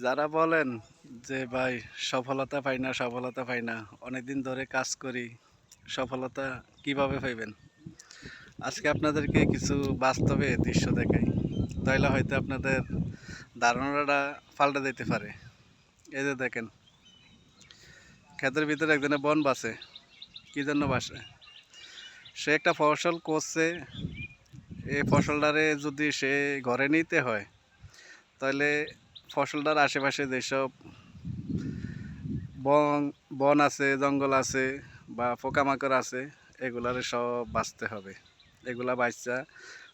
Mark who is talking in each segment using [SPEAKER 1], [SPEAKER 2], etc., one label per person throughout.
[SPEAKER 1] যারা বলেন যে ভাই সফলতা পাই না সফলতা পাই না, অনেকদিন ধরে কাজ করি, সফলতা কিভাবে পাইবেন? আজকে আপনাদেরকে কিছু বাস্তবে দৃশ্য দেখাই, তাইলে হয়তো আপনাদের ধারণাটা পাল্টে দিতে পারে। এই যে দেখেন, ক্ষেতের ভিতরে একজনে বন বাসে, কি জন্য বাসে? সে একটা ফসল করছে, এই ফসলটারে যদি সে ঘরে নিতে হয়, তাহলে ফসলটার আশেপাশে যেসব বন বন আছে, জঙ্গল আছে বা পোকামাকড় আছে, এগুলারে সব বাঁচতে হবে। এগুলা বাচ্চা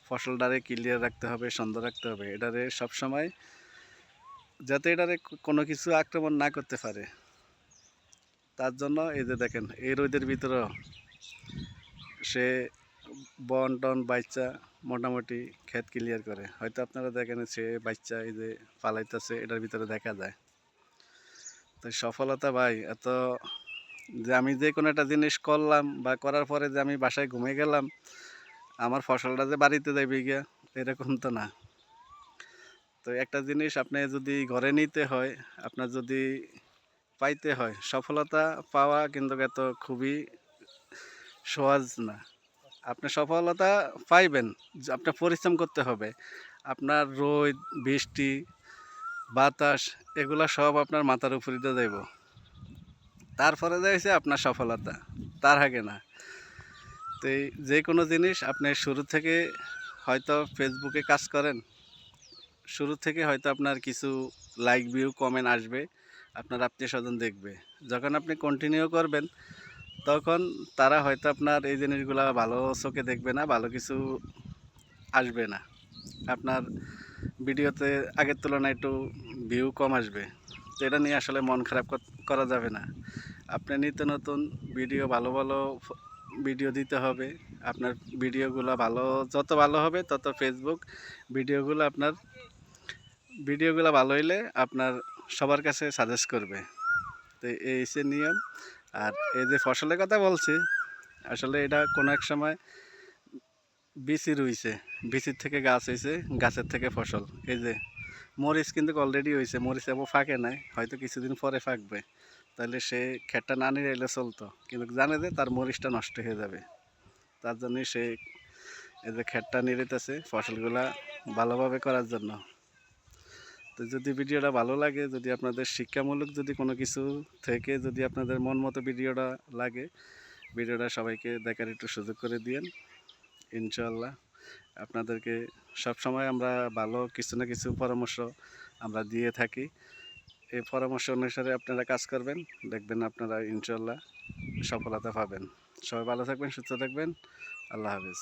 [SPEAKER 1] ফসলটারে ক্লিয়ার রাখতে হবে, সুন্দর রাখতে হবে। এটারে সবসময় যাতে এটারে কোনো কিছু আক্রমণ না করতে পারে, তার জন্য এই যে দেখেন, এই রোদের ভিতরেও সে বন টন বাচ্চা মোটামুটি ক্ষেত ক্লিয়ার করে। হয়তো আপনারা দেখেন সে বাচ্চা এই যে পালাইতেছে, এটার ভিতরে দেখা যায়। তো সফলতা ভাই এত যে আমি যে কোনো একটা জিনিস করলাম বা করার পরে যে আমি বাসায় ঘুমিয়ে গেলাম, আমার ফসলটা যে বাড়িতে যাবে গিয়া, এরকম তো না। তো একটা জিনিস আপনি যদি ঘরে নিতে হয়, আপনার যদি পাইতে হয়, সফলতা পাওয়া কিন্তু এত খুবই সহজ না। আপনি সফলতা পাইবেন, আপনার পরিশ্রম করতে হবে। আপনার রোদ, বৃষ্টি, বাতাস এগুলা সব আপনার মাথার উপর দিয়ে যাইব। তারপরে যাইছে আপনার সফলতা, তার আগে না। তো এই যে কোনো জিনিস আপনি শুরু থেকে হয়তো ফেসবুকে কাজ করেন, শুরু থেকে হয়তো আপনার কিছু লাইক ভিউ কমেন্ট আসবে, আপনার আত্মীয় স্বজন দেখবে। যখন আপনি কন্টিনিউ করবেন, তখন তারা হয়তো আপনার এই জিনিসগুলা ভালো চোখে দেখবে না, ভালো কিছু আসবে না। আপনার ভিডিওতে আগের তুলনায় একটু ভিউ কম আসবে। তো এটা নিয়ে আসলে মন খারাপ করা যাবে না। আপনি নিত্য নতুন ভিডিও ভালো ভালো ভিডিও দিতে হবে। আপনার ভিডিওগুলো ভালো, যত ভালো হবে তত ফেসবুক ভিডিওগুলো ভালো হইলে আপনার সবার কাছে সাজেস্ট করবে। তো এই হচ্ছে নিয়ম। আর এই যে ফসলের কথা বলছি, আসলে এটা কোনো এক সময় বিচি রুইছে, বিচির থেকে গাছ হয়েছে, গাছের থেকে ফসল। এই যে মরিচ কিন্তু অলরেডি হয়েছে, মরিচ এবার ফাঁকে নাই, হয়তো কিছুদিন পরে ফাঁকবে। তাহলে সে খেতটা না নিয়ে এলে চলতো, কিন্তু জানে যে তার মরিচটা নষ্ট হয়ে যাবে। তার জন্যই সে এই যে খেতটা নিয়ে নিতেছে ফসলগুলা ভালোভাবে করার জন্য। তো যদি ভিডিওটা ভালো লাগে, যদি আপনাদের শিক্ষামূলক যদি কোনো কিছু থেকে যদি আপনাদের মন মতো ভিডিওটা লাগে, ভিডিওটা সবাইকে দেখার একটু সুযোগ করে দিয়েন। ইনশাআল্লাহ আপনাদেরকে সবসময় আমরা ভালো কিছু না কিছু পরামর্শ আমরা দিয়ে থাকি। এই পরামর্শ অনুসারে আপনারা কাজ করবেন, দেখবেন আপনারা ইনশাআল্লাহ সফলতা পাবেন। সবাই ভালো থাকবেন, সুস্থ থাকবেন। আল্লাহ হাফেজ।